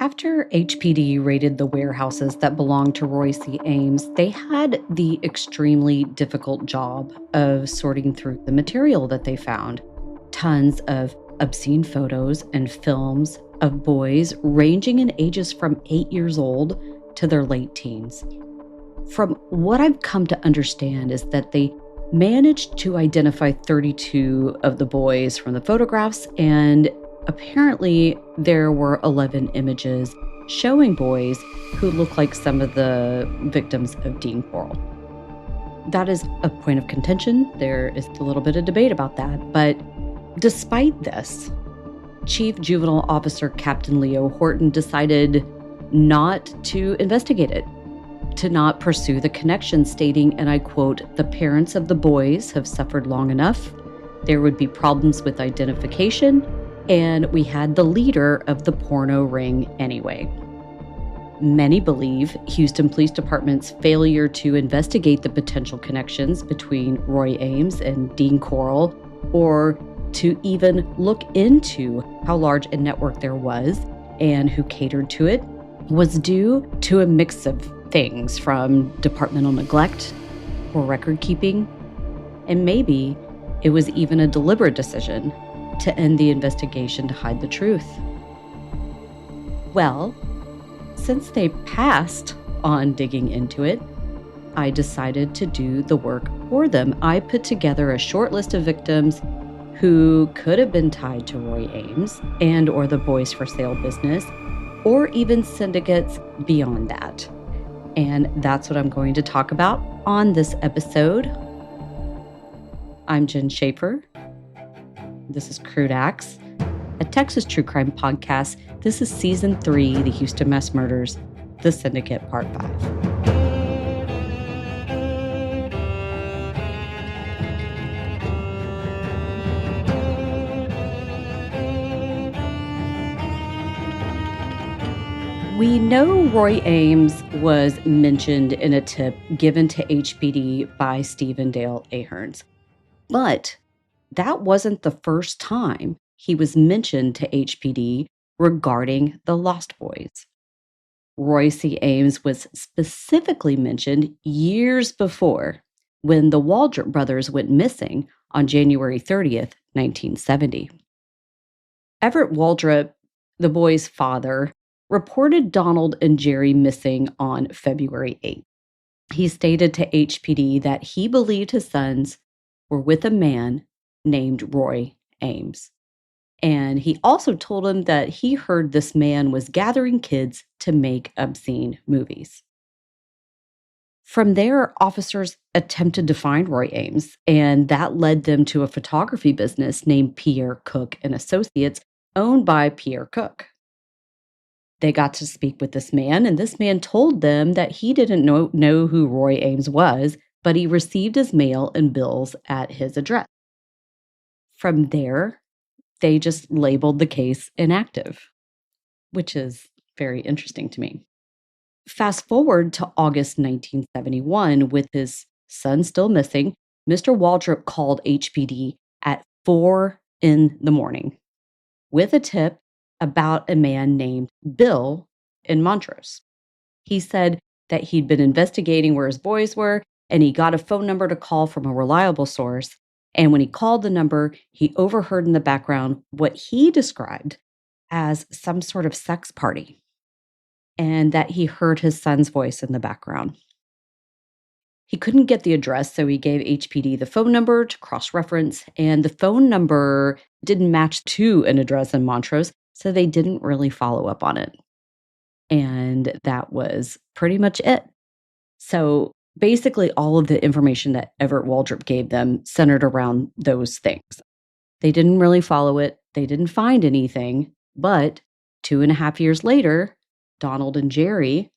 After HPD raided the warehouses that belonged to Roy C. Ames, they had the extremely difficult job of sorting through the material that they found. Tons of obscene photos and films of boys ranging in ages from 8 years old to their late teens. From what I've come to understand is that they managed to identify 32 of the boys from the photographs, and apparently there were 11 images showing boys who look like some of the victims of Dean Corll. That is a point of contention. There is a little bit of debate about that, but despite this, Chief Juvenile Officer Captain Leo Horton decided not to investigate it, to not pursue the connection, stating, and I quote, "The parents of the boys have suffered long enough. There would be problems with identification, and we had the leader of the porno ring anyway." Many believe Houston Police Department's failure to investigate the potential connections between Roy Ames and Dean Corll, or to even look into how large a network there was and who catered to it, was due to a mix of things, from departmental neglect or record keeping, and maybe it was even a deliberate decision to end the investigation to hide the truth. Well, since they passed on digging into it, I decided to do the work for them. I put together a short list of victims who could have been tied to Roy Ames and or the Boys for Sale business, or even syndicates beyond that. And that's what I'm going to talk about on this episode. I'm Jen Schaefer. This is Crude Acts, a Texas true crime podcast. This is Season 3, The Houston Mass Murders, The Syndicate, Part 5. We know Roy Ames was mentioned in a tip given to HPD by Stephen Dale Ahearns, but that wasn't the first time he was mentioned to HPD regarding the Lost Boys. Roy C. Ames was specifically mentioned years before, when the Waldrop brothers went missing on January 30th, 1970. Everett Waldrop, the boys' father, reported Donald and Jerry missing on February 8th. He stated to HPD that he believed his sons were with a man named Roy Ames. And he also told him that he heard this man was gathering kids to make obscene movies. From there, officers attempted to find Roy Ames, and that led them to a photography business named Pierre Cook and Associates, owned by Pierre Cook. They got to speak with this man, and this man told them that he didn't know who Roy Ames was, but he received his mail and bills at his address. From there, they just labeled the case inactive, which is very interesting to me. Fast forward to August 1971, with his son still missing, Mr. Waldrop called HPD at 4 in the morning with a tip about a man named Bill in Montrose. He said that he'd been investigating where his boys were, and he got a phone number to call from a reliable source. And when he called the number, he overheard in the background what he described as some sort of sex party, and that he heard his son's voice in the background. He couldn't get the address, so he gave HPD the phone number to cross-reference, and the phone number didn't match to an address in Montrose, so they didn't really follow up on it. And that was pretty much it. So basically, all of the information that Everett Waldrop gave them centered around those things. They didn't really follow it. They didn't find anything. But 2.5 years later, Donald and Jerry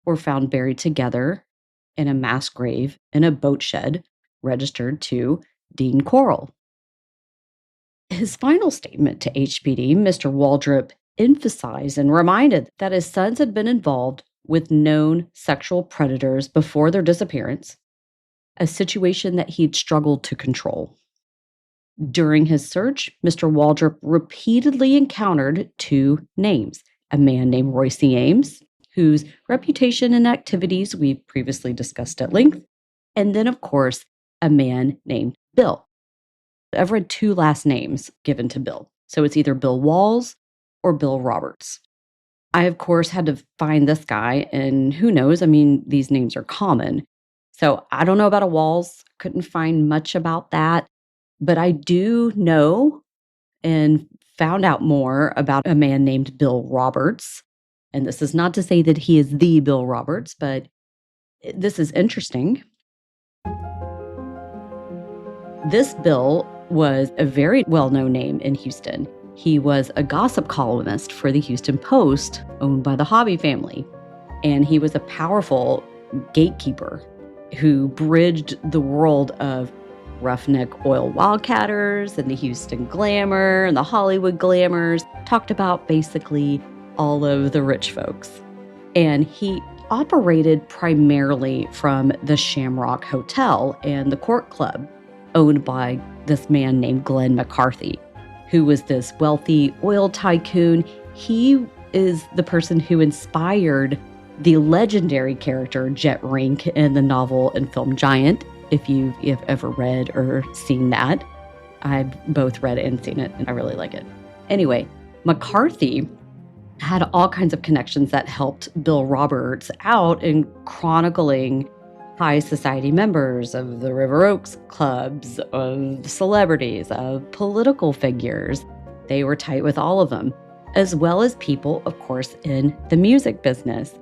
were found buried together in a mass grave in a boat shed registered to Dean Corll. His final statement to HPD, Mr. Waldrop emphasized and reminded that his sons had been involved with known sexual predators before their disappearance, a situation that he'd struggled to control. During his search, Mr. Waldrop repeatedly encountered two names: a man named Royce Ames, whose reputation and activities we've previously discussed at length, and then, of course, a man named Bill. I've read two last names given to Bill, so it's either Bill Walls or Bill Roberts. I, of course, had to find this guy, and who knows? I mean, these names are common. So I don't know about a Walls, couldn't find much about that, but I do know and found out more about a man named Bill Roberts. And this is not to say that he is the Bill Roberts, but this is interesting. This Bill was a very well-known name in Houston. He was a gossip columnist for the Houston Post, owned by the Hobby family. And he was a powerful gatekeeper who bridged the world of roughneck oil wildcatters and the Houston glamour and the Hollywood glamours, talked about basically all of the rich folks. And he operated primarily from the Shamrock Hotel and the Court Club, owned by this man named Glenn McCarthy, who was this wealthy oil tycoon. He is the person who inspired the legendary character Jet Rink in the novel and film Giant, if you've ever read or seen that. I've both read and seen it, and I really like it. Anyway, McCarthy had all kinds of connections that helped Bill Roberts out in chronicling high society members of the River Oaks clubs, of celebrities, of political figures. They were tight with all of them, as well as people, of course, in the music business.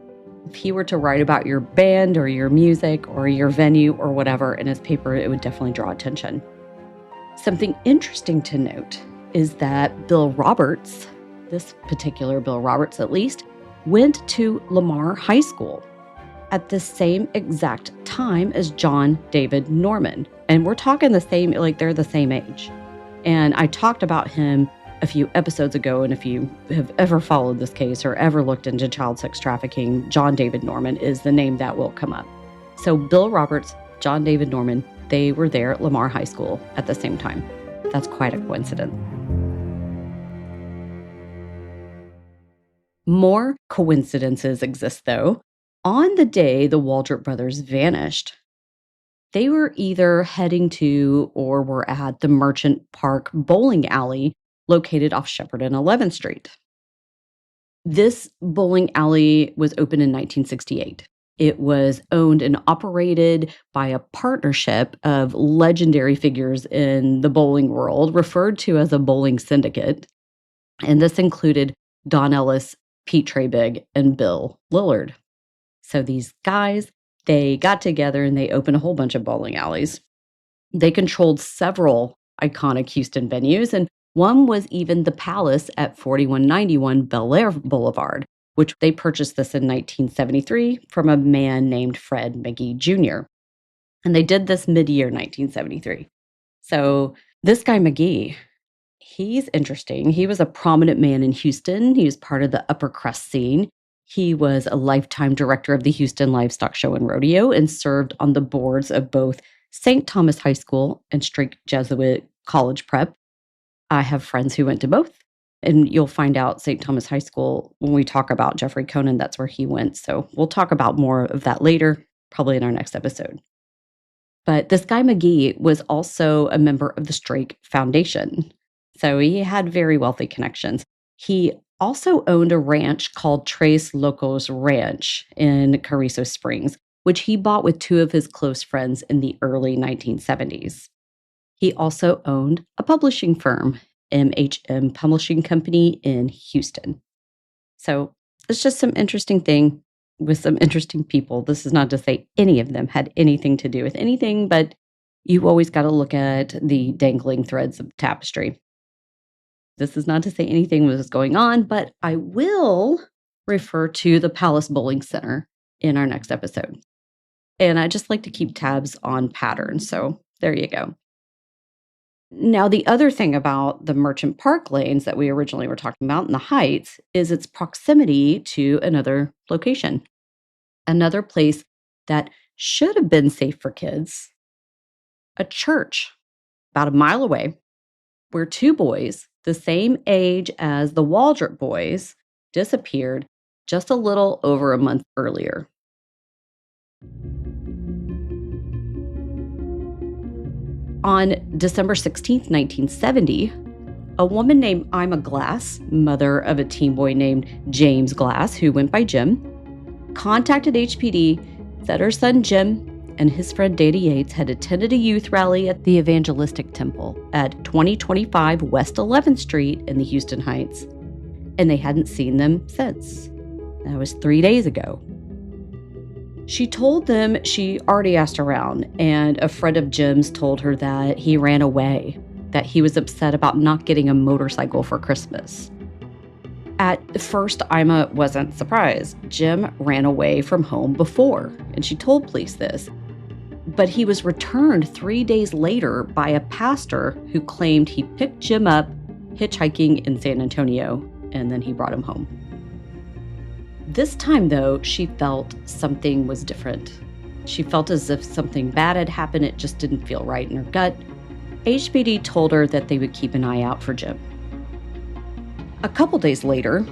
If he were to write about your band or your music or your venue or whatever in his paper, it would definitely draw attention. Something interesting to note is that Bill Roberts, this particular Bill Roberts at least, went to Lamar High School at the same exact time as John David Norman. And we're talking the same, like they're the same age. And I talked about him a few episodes ago, and if you have ever followed this case or ever looked into child sex trafficking, John David Norman is the name that will come up. So Bill Roberts, John David Norman, they were there at Lamar High School at the same time. That's quite a coincidence. More coincidences exist, though. On the day the Waldrop brothers vanished, they were either heading to or were at the Merchant Park bowling alley located off Shepherd and 11th Street. This bowling alley was opened in 1968. It was owned and operated by a partnership of legendary figures in the bowling world, referred to as a bowling syndicate. And this included Don Ellis, Pete Trabig, and Bill Lillard. So these guys, they got together and they opened a whole bunch of bowling alleys. They controlled several iconic Houston venues, and one was even the Palace at 4191 Bel Air Boulevard, which they purchased this in 1973 from a man named Fred McGee Jr. And they did this mid-year 1973. So this guy McGee, he's interesting. He was a prominent man in Houston. He was part of the upper crust scene. He was a lifetime director of the Houston Livestock Show and Rodeo and served on the boards of both St. Thomas High School and Strake Jesuit College Prep. I have friends who went to both, and you'll find out St. Thomas High School when we talk about Jeffrey Conan, that's where he went. So we'll talk about more of that later, probably in our next episode. But this guy McGee was also a member of the Strake Foundation. So he had very wealthy connections. He also owned a ranch called Tres Locos Ranch in Carrizo Springs, which he bought with two of his close friends in the early 1970s. He also owned a publishing firm, MHM Publishing Company in Houston. So it's just some interesting thing with some interesting people. This is not to say any of them had anything to do with anything, but you always got to look at the dangling threads of tapestry. This is not to say anything was going on, but I will refer to the Palace Bowling Center in our next episode. And I just like to keep tabs on patterns. So there you go. Now, the other thing about the Merchant Park lanes that we originally were talking about in the Heights is its proximity to another location, another place that should have been safe for kids, a church about a mile away where two boys, the same age as the Waldrop boys, disappeared just a little over a month earlier. On December 16th, 1970, a woman named Ima Glass, mother of a teen boy named James Glass, who went by Jim, contacted HPD, said her son Jim and his friend Danny Yates had attended a youth rally at the Evangelistic Temple at 2025 West 11th Street in the Houston Heights, and they hadn't seen them since. That was 3 days ago. She told them she already asked around, and a friend of Jim's told her that he ran away, that he was upset about not getting a motorcycle for Christmas. At first, Ima wasn't surprised. Jim ran away from home before, and she told police this. But he was returned 3 days later by a pastor who claimed he picked Jim up hitchhiking in San Antonio, and then he brought him home. This time, though, she felt something was different. She felt as if something bad had happened. It just didn't feel right in her gut. HPD told her that they would keep an eye out for Jim. A couple days later,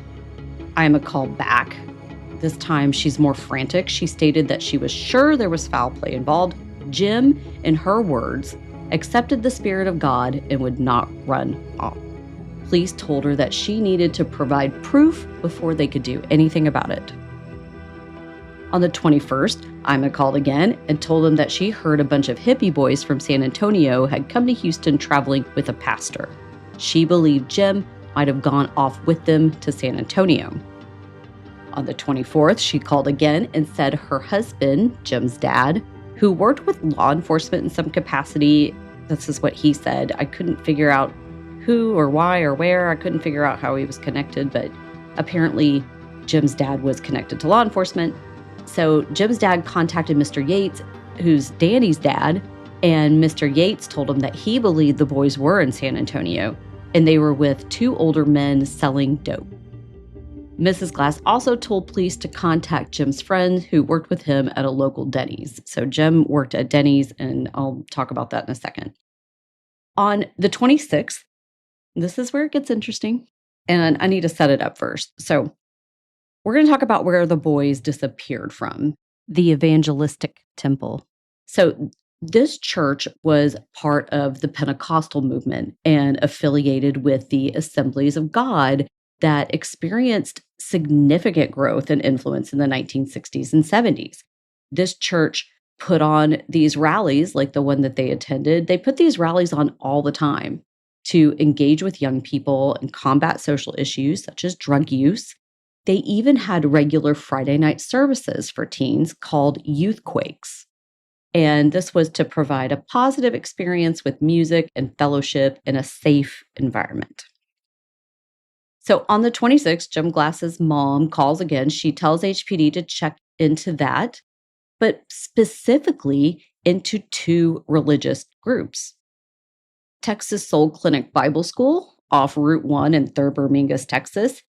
Ima called back. This time, she's more frantic. She stated that she was sure there was foul play involved. Jim, in her words, accepted the Spirit of God and would not run off. Police told her that she needed to provide proof before they could do anything about it. On the 21st, Ima called again and told them that she heard a bunch of hippie boys from San Antonio had come to Houston traveling with a pastor. She believed Jim might have gone off with them to San Antonio. On the 24th, she called again and said her husband, Jim's dad, who worked with law enforcement in some capacity, this is what he said, I couldn't figure out who or why or where, I couldn't figure out how he was connected, but apparently Jim's dad was connected to law enforcement. So Jim's dad contacted Mr. Yates, who's Danny's dad, and Mr. Yates told him that he believed the boys were in San Antonio, and they were with two older men selling dope. Mrs. Glass also told police to contact Jim's friend who worked with him at a local Denny's. So Jim worked at Denny's, and I'll talk about that in a second. On the 26th, this is where it gets interesting, and I need to set it up first. So we're going to talk about where the boys disappeared from, the Evangelistic Temple. So this church was part of the Pentecostal movement and affiliated with the Assemblies of God that experienced significant growth and influence in the 1960s and 70s. This church put on these rallies like the one that they attended. They put these rallies on all the time to engage with young people and combat social issues such as drug use. They even had regular Friday night services for teens called Youth Quakes. And this was to provide a positive experience with music and fellowship in a safe environment. So on the 26th, Jim Glass's mom calls again. She tells HPD to check into that, but specifically into two religious groups. Texas Soul Clinic Bible School off Route 1 in Thurber, Mingus, Texas,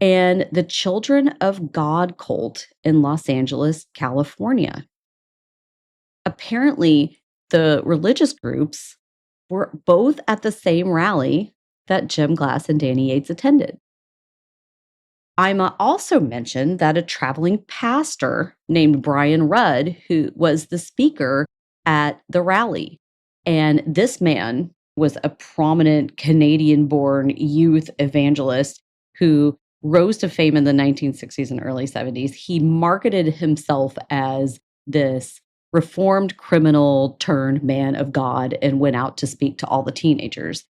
and the Children of God cult in Los Angeles, California. Apparently, the religious groups were both at the same rally that Jim Glass and Danny Yates attended. Ima also mentioned that a traveling pastor named Brian Rudd, who was the speaker at the rally, and this man was a prominent Canadian-born youth evangelist who rose to fame in the 1960s and early 70s. He marketed himself as this reformed criminal turned man of God and went out to speak to all the teenagers.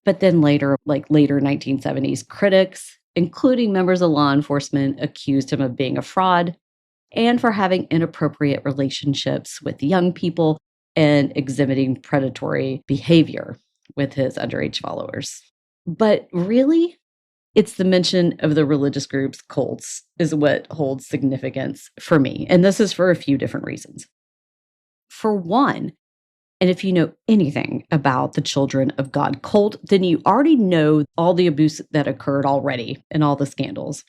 But then later 1970s, critics, including members of law enforcement, accused him of being a fraud and for having inappropriate relationships with young people and exhibiting predatory behavior with his underage followers. But really, it's the mention of the religious groups, cults, is what holds significance for me. And this is for a few different reasons. For one, and if you know anything about the Children of God cult, then you already know all the abuse that occurred already and all the scandals.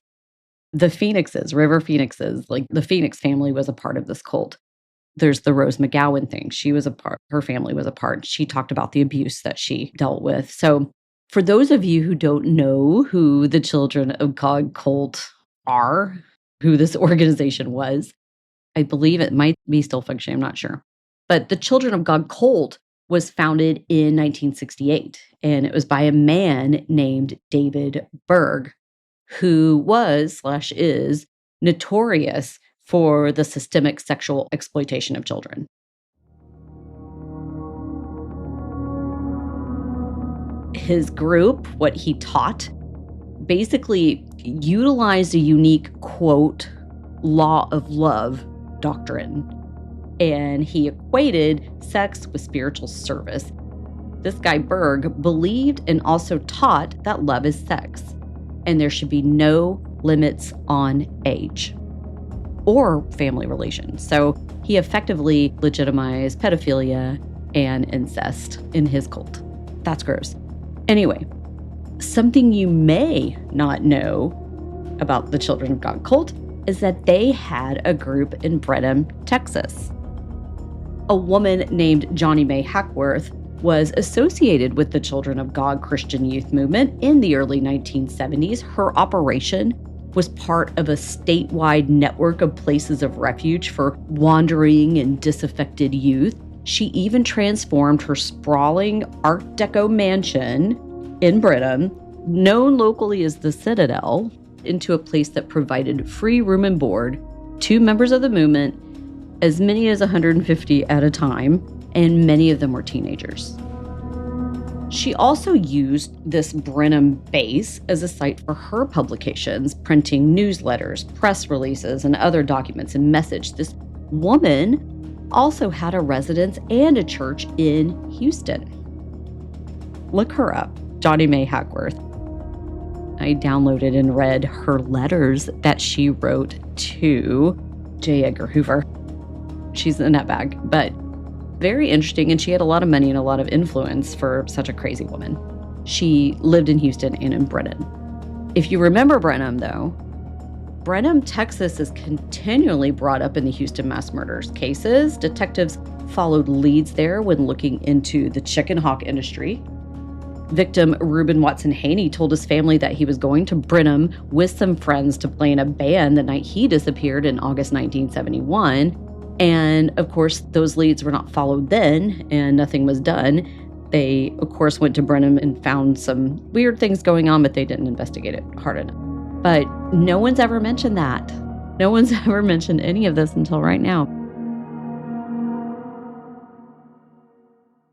The Phoenixes, River Phoenixes, like the Phoenix family was a part of this cult. There's the Rose McGowan thing. She was a part, her family was a part. She talked about the abuse that she dealt with. So, for those of you who don't know who the Children of God cult are, who this organization was, I believe it might be still functioning, I'm not sure. But the Children of God cult was founded in 1968, and it was by a man named David Berg, who was/is notorious for the systemic sexual exploitation of children. His group, what he taught, basically utilized a unique, quote, law of love doctrine. And he equated sex with spiritual service. This guy, Berg, believed and also taught that love is sex, and there should be no limits on age or family relations. So he effectively legitimized pedophilia and incest in his cult. That's gross. Anyway, something you may not know about the Children of God cult is that they had a group in Brenham, Texas. A woman named Johnny Mae Hackworth was associated with the Children of God Christian youth movement in the early 1970s. Her operation was part of a statewide network of places of refuge for wandering and disaffected youth. She even transformed her sprawling Art Deco mansion in Brenham, known locally as the Citadel, into a place that provided free room and board to members of the movement, as many as 150 at a time, and many of them were teenagers. She also used this Brenham base as a site for her publications, printing newsletters, press releases, and other documents and message. This woman also had a residence and a church in Houston. Look her up, Johnny Mae Hackworth. I downloaded and read her letters that she wrote to J. Edgar Hoover. She's a nutbag, but very interesting, and she had a lot of money and a lot of influence for such a crazy woman. She lived in Houston and in Brenham. If you remember Brenham, though, Brenham, Texas is continually brought up in the Houston mass murders cases. Detectives followed leads there when looking into the chicken hawk industry. Victim Reuben Watson Haney told his family that he was going to Brenham with some friends to play in a band the night he disappeared in August 1971. And of course, those leads were not followed then, and nothing was done. They, of course, went to Brenham and found some weird things going on, but they didn't investigate it hard enough. But no one's ever mentioned that. No one's ever mentioned any of this until right now.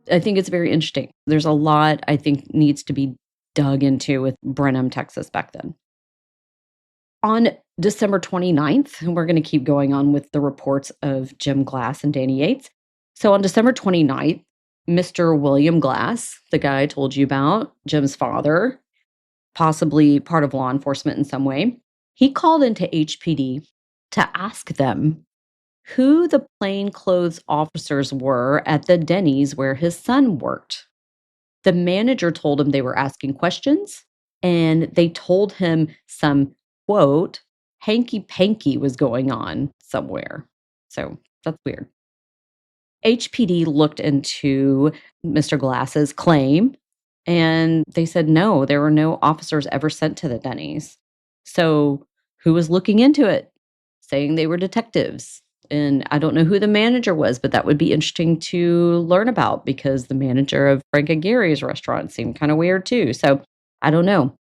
I think it's very interesting. There's a lot I think needs to be dug into with Brenham, Texas back then. On December 29th, and we're going to keep going on with the reports of Jim Glass and Danny Yates. So on December 29th, Mr. William Glass, the guy I told you about, Jim's father, possibly part of law enforcement in some way, he called into HPD to ask them who the plainclothes officers were at the Denny's where his son worked. The manager told him they were asking questions, and they told him some, quote, hanky-panky was going on somewhere. So that's weird. HPD looked into Mr. Glass's claim, and they said no, there were no officers ever sent to the Denny's. So who was looking into it? Saying they were detectives. And I don't know who the manager was, but that would be interesting to learn about because the manager of Frank Aguirre's restaurant seemed kind of weird too. So I don't know.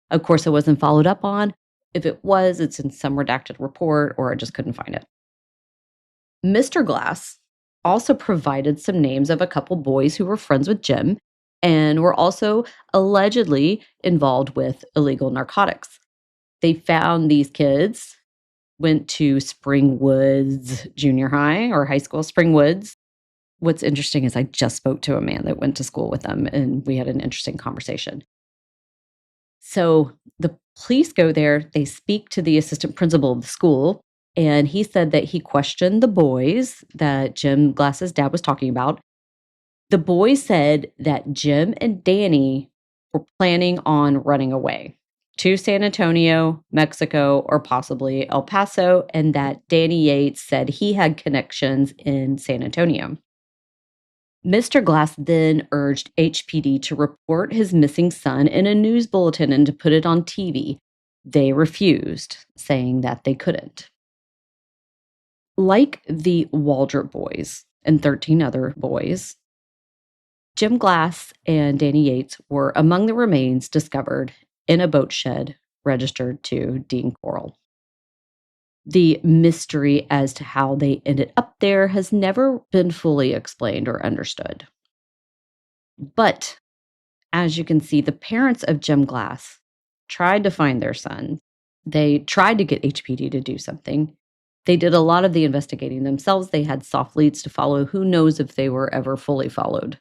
Of course, it wasn't followed up on. If it was, it's in some redacted report or I just couldn't find it. Mr. Glass also provided some names of a couple boys who were friends with Jim and were also allegedly involved with illegal narcotics. They found these kids, went to Spring Woods Junior High or high school, Spring Woods. What's interesting is I just spoke to a man that went to school with them and we had an interesting conversation. So the police go there, they speak to the assistant principal of the school, and he said that he questioned the boys that Jim Glass's dad was talking about. The boys said that Jim and Danny were planning on running away. to San Antonio, Mexico, or possibly El Paso, and that Danny Yates said he had connections in San Antonio. Mr. Glass then urged HPD to report his missing son in a news bulletin and to put it on TV. They refused, saying that they couldn't. Like the Waldrop boys and 13 other boys, Jim Glass and Danny Yates were among the remains discovered in a boat shed registered to Dean Corll. The mystery as to how they ended up there has never been fully explained or understood. But as you can see, the parents of Jim Glass tried to find their son. They tried to get HPD to do something. They did a lot of the investigating themselves. They had soft leads to follow. Who knows if they were ever fully followed?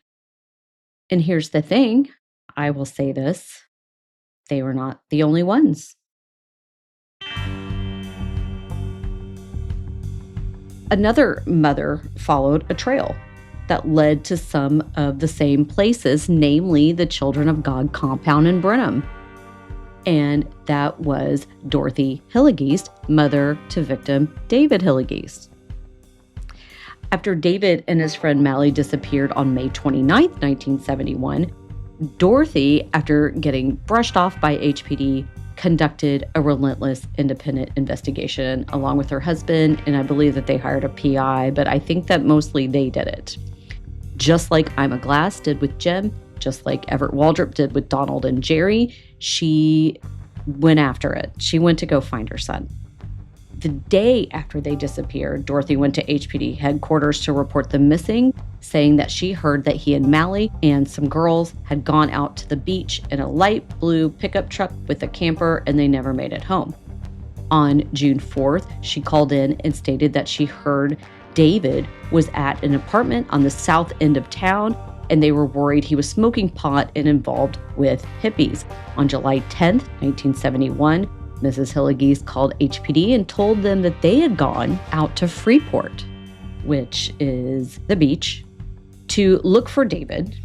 And here's the thing, I will say this, they were not the only ones. Another mother followed a trail that led to some of the same places, namely the Children of God compound in Brenham. And that was Dorothy Hillegeest, mother to victim David Hillegeest. After David and his friend Mally disappeared on May 29th, 1971, Dorothy, after getting brushed off by HPD, conducted a relentless independent investigation along with her husband, and I believe that they hired a PI, but I think that mostly they did it. Just like Ima Glass did with Jim, just like Everett Waldrop did with Donald and Jerry, she went after it. She went to go find her son. The day after they disappeared, Dorothy went to HPD headquarters to report them missing, saying that she heard that he and Mally and some girls had gone out to the beach in a light blue pickup truck with a camper, and they never made it home. On June 4th, she called in and stated that she heard David was at an apartment on the south end of town, and they were worried he was smoking pot and involved with hippies. On July 10th, 1971, Mrs. Hillegeest called HPD and told them that they had gone out to Freeport, which is the beach, to look for David.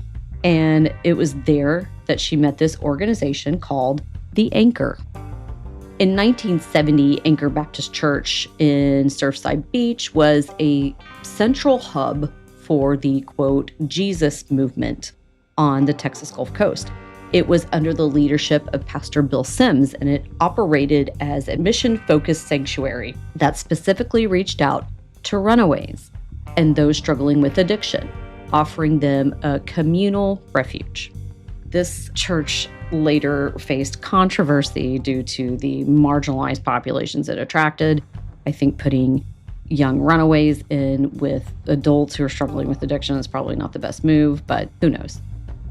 And it was there that she met this organization called The Anchor. In 1970, Anchor Baptist Church in Surfside Beach was a central hub for the, quote, Jesus movement on the Texas Gulf Coast. It was under the leadership of Pastor Bill Sims, and it operated as a mission-focused sanctuary that specifically reached out to runaways and those struggling with addiction, offering them a communal refuge. This church later faced controversy due to the marginalized populations it attracted. I think putting young runaways in with adults who are struggling with addiction is probably not the best move, but who knows.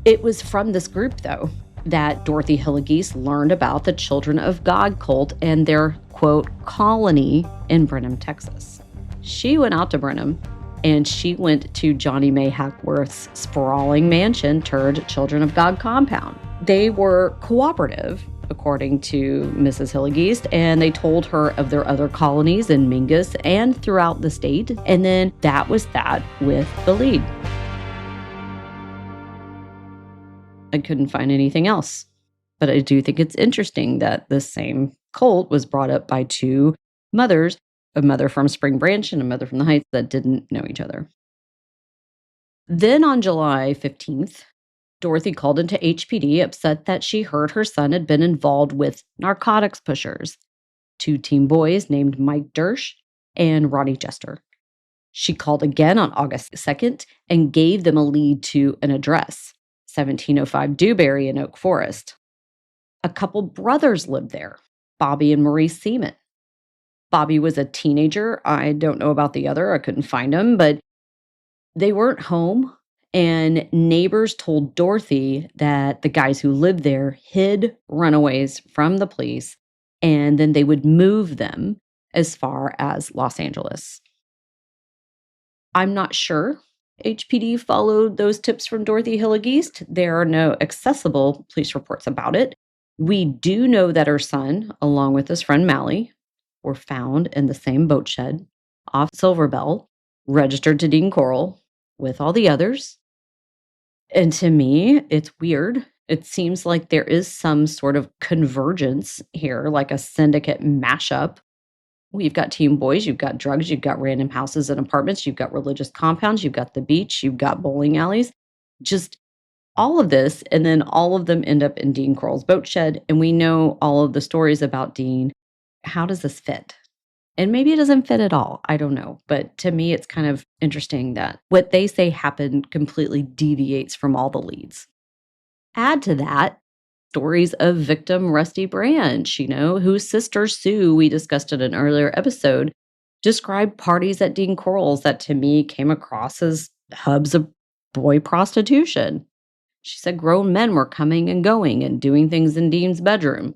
It was from this group, though, that Dorothy Hillegeest learned about the Children of God cult and their, quote, colony in Brenham, Texas. She went out to Brenham, and she went to Johnny May Hackworth's sprawling mansion turned Children of God compound. They were cooperative, according to Mrs. Hillegeest, and they told her of their other colonies in Mingus and throughout the state, and then that was that with the lead. I couldn't find anything else. But I do think it's interesting that the same cult was brought up by two mothers, a mother from Spring Branch and a mother from the Heights that didn't know each other. Then on July 15th, Dorothy called into HPD upset that she heard her son had been involved with narcotics pushers, two teen boys named Mike Dersch and Ronnie Jester. She called again on August 2nd and gave them a lead to an address, 1705 Dewberry in Oak Forest. A couple brothers lived there, Bobby and Maurice Seaman. Bobby was a teenager. I don't know about the other. I couldn't find him, but they weren't home. And neighbors told Dorothy that the guys who lived there hid runaways from the police, and then they would move them as far as Los Angeles. I'm not sure HPD followed those tips from Dorothy Hillegeest. There are no accessible police reports about it. We do know that her son, along with his friend Mally, were found in the same boat shed off Silver Bell, registered to Dean Corll with all the others. And to me, it's weird It seems like there is some sort of convergence here, like a syndicate mashup. We've got teen boys, you've got drugs, you've got random houses and apartments, you've got religious compounds, you've got the beach, you've got bowling alleys, just all of this. And then all of them end up in Dean Corll's boat shed. And we know all of the stories about Dean. How does this fit? And maybe it doesn't fit at all. I don't know. But to me, it's kind of interesting that what they say happened completely deviates from all the leads. Add to that stories of victim Rusty Branch, whose sister Sue, we discussed in an earlier episode, described parties at Dean Corll's that to me came across as hubs of boy prostitution. She said grown men were coming and going and doing things in Dean's bedroom.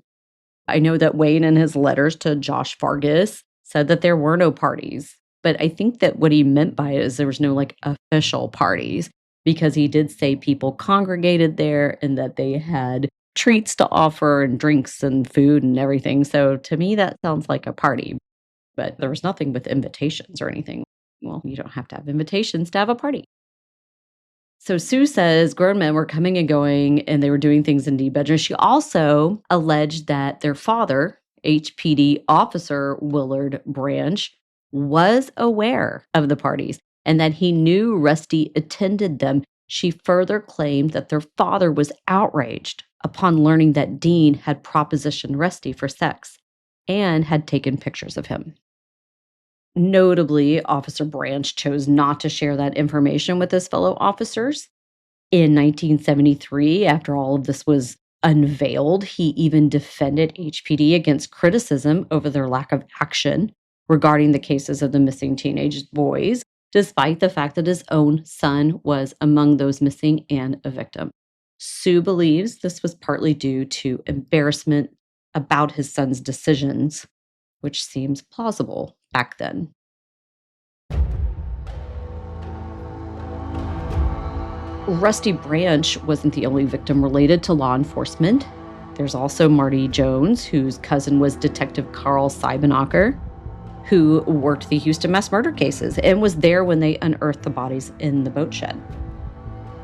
I know that Wayne, in his letters to Josh Fargus, said that there were no parties. But I think that what he meant by it is there was no official parties, because he did say people congregated there and that they had treats to offer and drinks and food and everything. So to me, that sounds like a party. But there was nothing with invitations or anything. Well, you don't have to have invitations to have a party. So Sue says grown men were coming and going and they were doing things in Dean's bedroom. She also alleged that their father, HPD officer Willard Branch, was aware of the parties and that he knew Rusty attended them. She further claimed that their father was outraged upon learning that Dean had propositioned Rusty for sex and had taken pictures of him. Notably, Officer Branch chose not to share that information with his fellow officers. In 1973, after all of this was unveiled, he even defended HPD against criticism over their lack of action regarding the cases of the missing teenage boys, despite the fact that his own son was among those missing and a victim. Sue believes this was partly due to embarrassment about his son's decisions, which seems plausible back then. Rusty Branch wasn't the only victim related to law enforcement. There's also Marty Jones, whose cousin was Detective Carl Siebenacher, who worked the Houston mass murder cases and was there when they unearthed the bodies in the boat shed.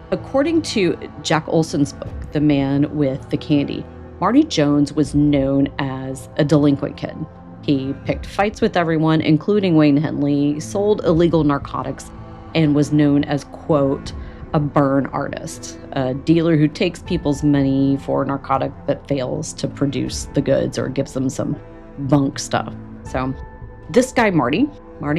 According to Jack Olson's book, The Man with the Candy, Marty Jones was known as a delinquent kid. He picked fights with everyone, including Wayne Henley, sold illegal narcotics, and was known as, quote, a burn artist, a dealer who takes people's money for a narcotic but fails to produce the goods or gives them some bunk stuff. So this guy, Marty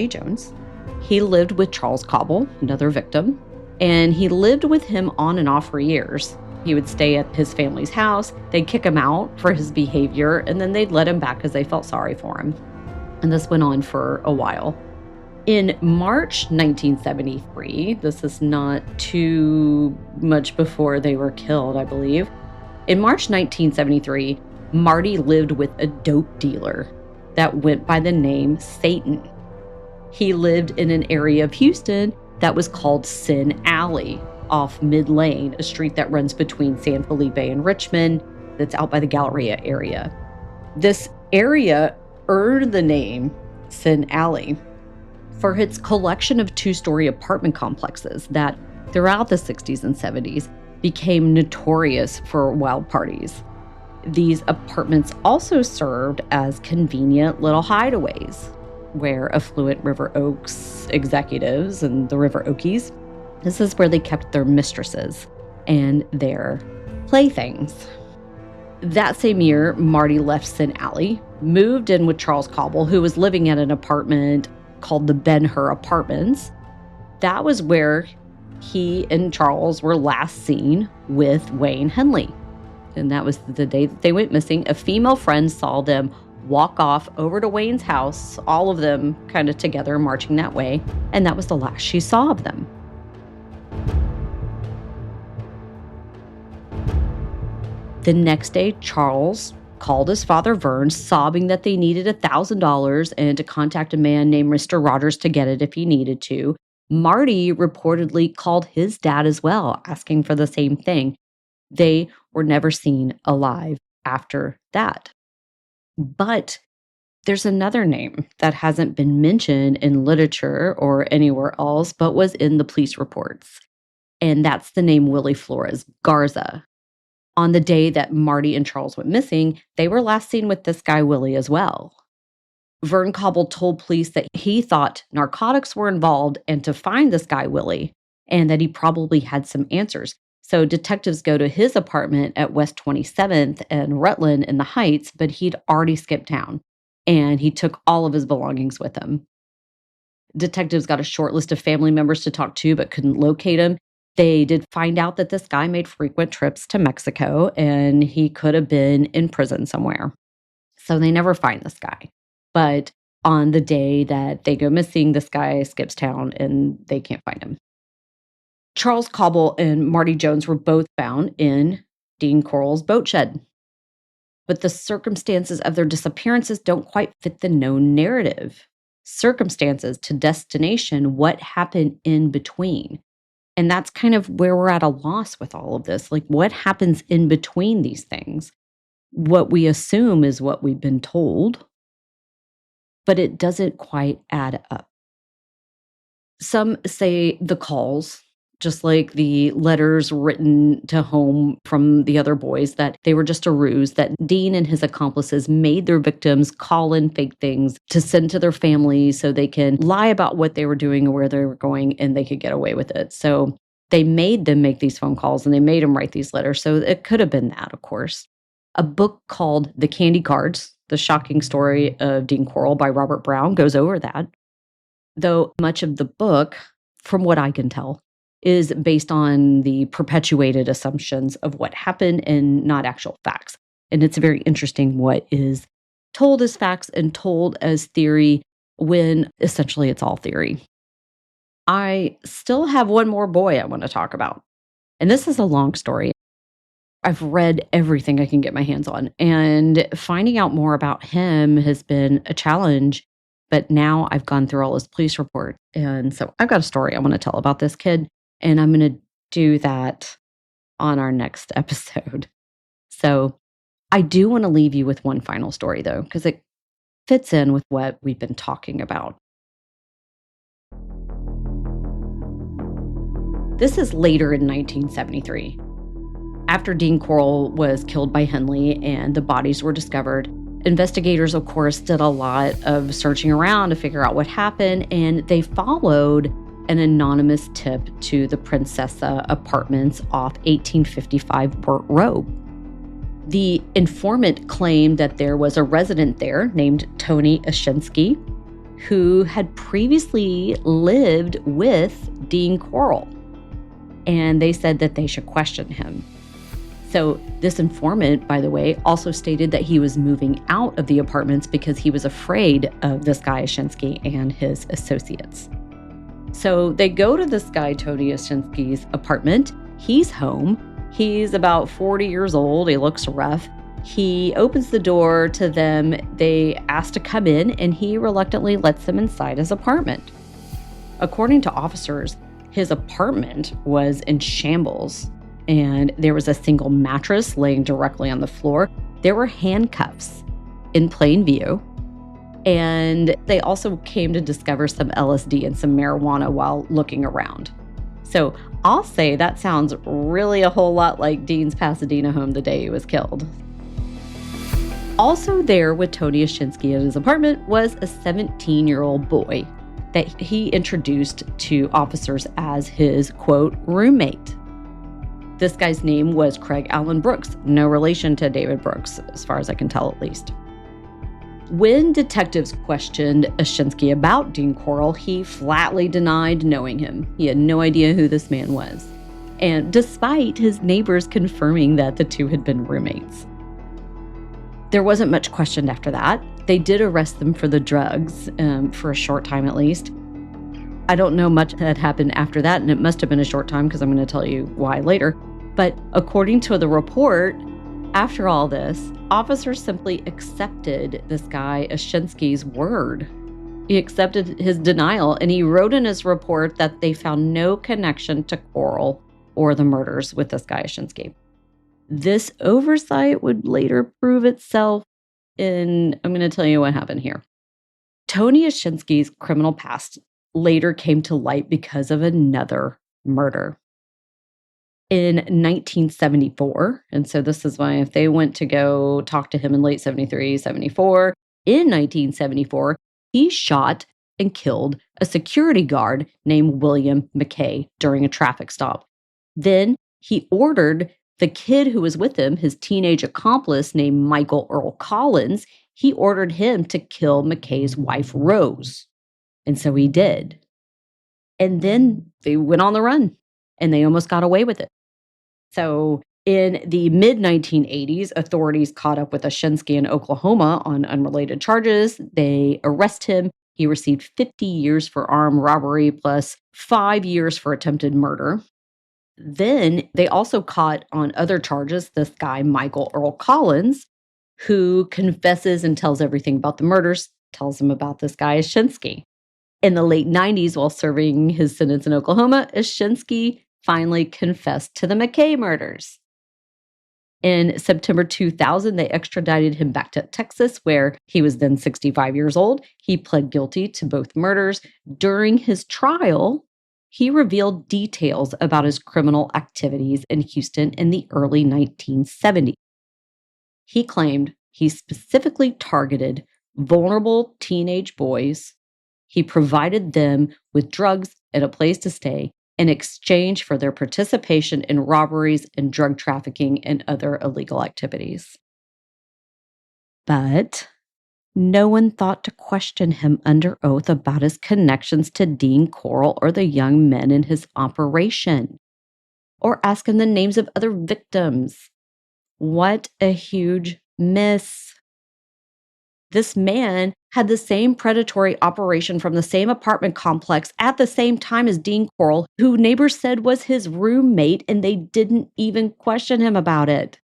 Jones, he lived with Charles Cobble, another victim, and he lived with him on and off for years. He would stay at his family's house, they'd kick him out for his behavior, and then they'd let him back because they felt sorry for him. And this went on for a while. In March 1973, this is not too much before they were killed, I believe. In March 1973, Marty lived with a dope dealer that went by the name Satan. He lived in an area of Houston that was called Sin Alley, off Mid Lane, a street that runs between San Felipe and Richmond, that's out by the Galleria area. This area earned the name Sin Alley for its collection of two-story apartment complexes that, throughout the 60s and 70s, became notorious for wild parties. These apartments also served as convenient little hideaways where affluent River Oaks executives and the River Okies, this is where they kept their mistresses and their playthings. That same year, Marty left Sin Alley, moved in with Charles Cobble, who was living at an apartment called the Ben-Hur Apartments. That was where he and Charles were last seen with Wayne Henley. And that was the day that they went missing. A female friend saw them walk off over to Wayne's house, all of them kind of together marching that way. And that was the last she saw of them. The next day, Charles called his father Vern, sobbing that they needed $1,000 and to contact a man named Mr. Rogers to get it if he needed to. Marty reportedly called his dad as well, asking for the same thing. They were never seen alive after that. But there's another name that hasn't been mentioned in literature or anywhere else, but was in the police reports. And that's the name Willie Flores Garza. On the day that Marty and Charles went missing, they were last seen with this guy, Willie, as well. Vern Cobble told police that he thought narcotics were involved and to find this guy, Willie, and that he probably had some answers. So detectives go to his apartment at West 27th and Rutland in the Heights, but he'd already skipped town and he took all of his belongings with him. Detectives got a short list of family members to talk to, but couldn't locate him. They did find out that this guy made frequent trips to Mexico and he could have been in prison somewhere. So they never find this guy. But on the day that they go missing, this guy skips town and they can't find him. Charles Cobble and Marty Jones were both found in Dean Corll's boat shed. But the circumstances of their disappearances don't quite fit the known narrative. Circumstances to destination, what happened in between? And that's kind of where we're at a loss with all of this. Like, what happens in between these things? What we assume is what we've been told, but it doesn't quite add up. Some say the calls, just like the letters written to home from the other boys, that they were just a ruse, that Dean and his accomplices made their victims call in fake things to send to their families so they can lie about what they were doing or where they were going and they could get away with it. So they made them make these phone calls and they made them write these letters. So it could have been that, of course. A book called The Candy Cards, The Shocking Story of Dean Corll by Robert Brown goes over that. Though much of the book, from what I can tell, is based on the perpetuated assumptions of what happened and not actual facts. And it's very interesting what is told as facts and told as theory when essentially it's all theory. I still have one more boy I want to talk about. And this is a long story. I've read everything I can get my hands on, and finding out more about him has been a challenge. But now I've gone through all his police reports. And so I've got a story I want to tell about this kid. And I'm going to do that on our next episode. So I do want to leave you with one final story, though, because it fits in with what we've been talking about. This is later in 1973. After Dean Corll was killed by Henley and the bodies were discovered, investigators, of course, did a lot of searching around to figure out what happened, and they followed an anonymous tip to the Princessa Apartments off 1855 Port Road. The informant claimed that there was a resident there named Tony Ashinsky who had previously lived with Dean Corll, and they said that they should question him. So this informant, by the way, also stated that he was moving out of the apartments because he was afraid of this guy Ashinsky and his associates. So they go to this guy, Tony Ashinsky's apartment. He's home. He's about 40 years old. He looks rough. He opens the door to them. They ask to come in, and he reluctantly lets them inside his apartment. According to officers, his apartment was in shambles, and there was a single mattress laying directly on the floor. There were handcuffs in plain view. And they also came to discover some LSD and some marijuana while looking around. So I'll say that sounds really a whole lot like Dean's Pasadena home the day he was killed. Also there with Tony Ashinsky at his apartment was a 17-year-old boy that he introduced to officers as his, quote, roommate. This guy's name was Craig Allen Brooks, no relation to David Brooks, as far as I can tell at least. When detectives questioned Ashinsky about Dean Corll, he flatly denied knowing him. He had no idea who this man was. And despite his neighbors confirming that the two had been roommates. There wasn't much questioned after that. They did arrest them for the drugs, for a short time at least. I don't know much that happened after that, and it must have been a short time because I'm going to tell you why later. But according to the report, after all this, officers simply accepted this guy Ashinsky's word. He accepted his denial, and he wrote in his report that they found no connection to Corll or the murders with this guy Ashinsky. This oversight would later prove itself in, I'm going to tell you what happened here. Tony Ashinsky's criminal past later came to light because of another murder. In 1974, and so this is why if they went to go talk to him in late 73, 74, in 1974, he shot and killed a security guard named William McKay during a traffic stop. Then he ordered the kid who was with him, his teenage accomplice named Michael Earl Collins, he ordered him to kill McKay's wife, Rose. And so he did. And then they went on the run and they almost got away with it. So in the mid-1980s, authorities caught up with Oshinsky in Oklahoma on unrelated charges. They arrest him. He received 50 years for armed robbery plus 5 years for attempted murder. Then they also caught on other charges this guy, Michael Earl Collins, who confesses and tells everything about the murders, tells him about this guy, Oshinsky. In the late 90s, while serving his sentence in Oklahoma, Oshinsky finally confessed to the McKay murders. In September 2000, they extradited him back to Texas, where he was then 65 years old. He pled guilty to both murders. During his trial, he revealed details about his criminal activities in Houston in the early 1970s. He claimed he specifically targeted vulnerable teenage boys. He provided them with drugs and a place to stay in exchange for their participation in robberies and drug trafficking and other illegal activities. But no one thought to question him under oath about his connections to Dean Corll or the young men in his operation, or ask him the names of other victims. What a huge miss. This man had the same predatory operation from the same apartment complex at the same time as Dean Corll, who neighbors said was his roommate, and they didn't even question him about it.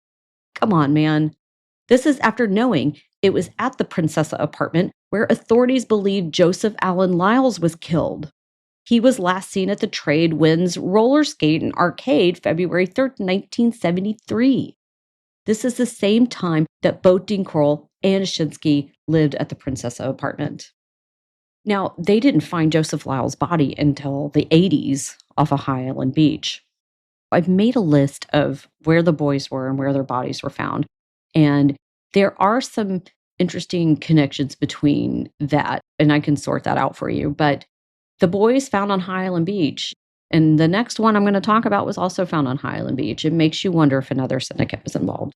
Come on, man. This is after knowing it was at the Princessa apartment where authorities believe Joseph Allen Lyles was killed. He was last seen at the Trade Winds roller skate and arcade February 3rd, 1973. This is the same time that both Dean Corll and Oshinsky lived at the Princessa apartment. Now, they didn't find Joseph Lyle's body until the 80s off of High Island Beach. I've made a list of where the boys were and where their bodies were found. And there are some interesting connections between that, and I can sort that out for you. But the boys found on High Island Beach, and the next one I'm going to talk about was also found on High Island Beach. It makes you wonder if another syndicate was involved.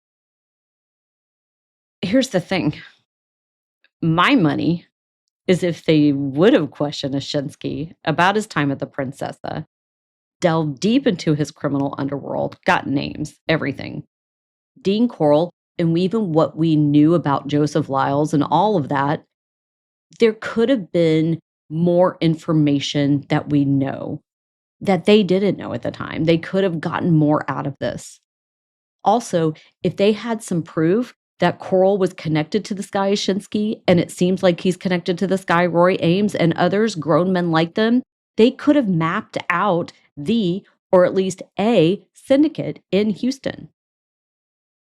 Here's the thing. My money is if they would have questioned Oshinsky about his time at the Princessa, delved deep into his criminal underworld, got names, everything. Dean Corll, and even what we knew about Joseph Lyles and all of that, there could have been more information that we know that they didn't know at the time. They could have gotten more out of this. Also, if they had some proof that Corll was connected to this guy Oshinsky, and it seems like he's connected to this guy Roy Ames and others, grown men like them, they could have mapped out the, or at least a, syndicate in Houston.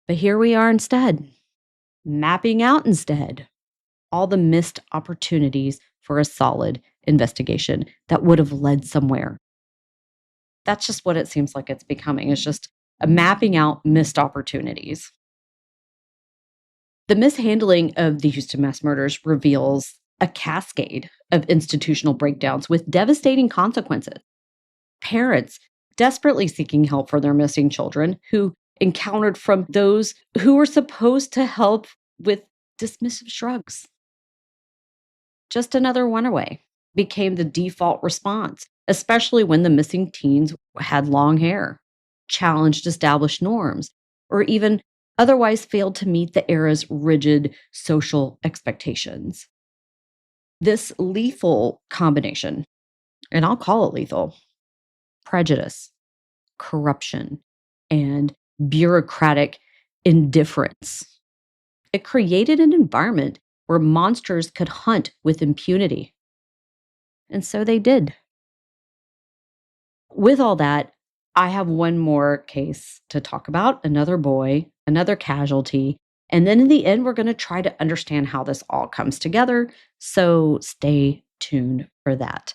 But here we are instead, mapping out instead all the missed opportunities for a solid investigation that would have led somewhere. That's just what it seems like it's becoming. It's just a mapping out missed opportunities. The mishandling of the Houston mass murders reveals a cascade of institutional breakdowns with devastating consequences. Parents desperately seeking help for their missing children who encountered from those who were supposed to help with dismissive shrugs. Just another runaway became the default response, especially when the missing teens had long hair, challenged established norms, or even otherwise failed to meet the era's rigid social expectations. This lethal combination, and I'll call it lethal, prejudice, corruption, and bureaucratic indifference. It created an environment where monsters could hunt with impunity. And so they did. With all that, I have one more case to talk about, another boy, another casualty. And then in the end, we're going to try to understand how this all comes together. So stay tuned for that.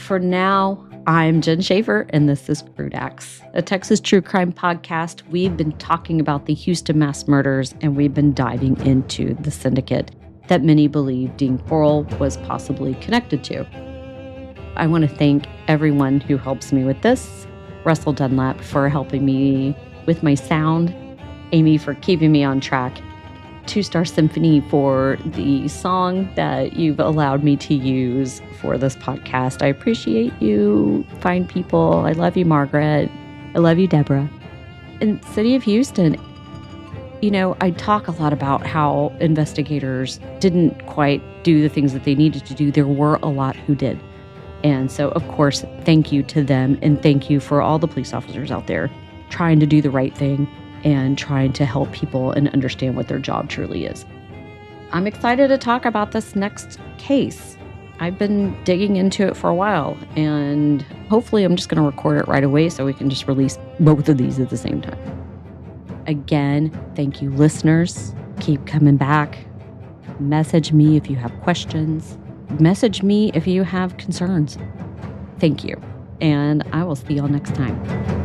for now, I'm Jen Schaefer, and this is Crude Acts, a Texas true crime podcast. We've been talking about the Houston mass murders, and we've been diving into the syndicate that many believe Dean Corll was possibly connected to. I want to thank everyone who helps me with this. Russell Dunlap for helping me with my sound. Amy for keeping me on track. Two Star Symphony for the song that you've allowed me to use for this podcast. I appreciate you, fine people. I love you, Margaret. I love you, Deborah. In City of Houston, I talk a lot about how investigators didn't quite do the things that they needed to do. There were a lot who did. And so, of course, thank you to them, and thank you for all the police officers out there trying to do the right thing and trying to help people and understand what their job truly is. I'm excited to talk about this next case. I've been digging into it for a while, and hopefully I'm just going to record it right away so we can just release both of these at the same time. Again, thank you, listeners. Keep coming back. Message me if you have questions. Message me if you have concerns. Thank you, and I will see y'all next time.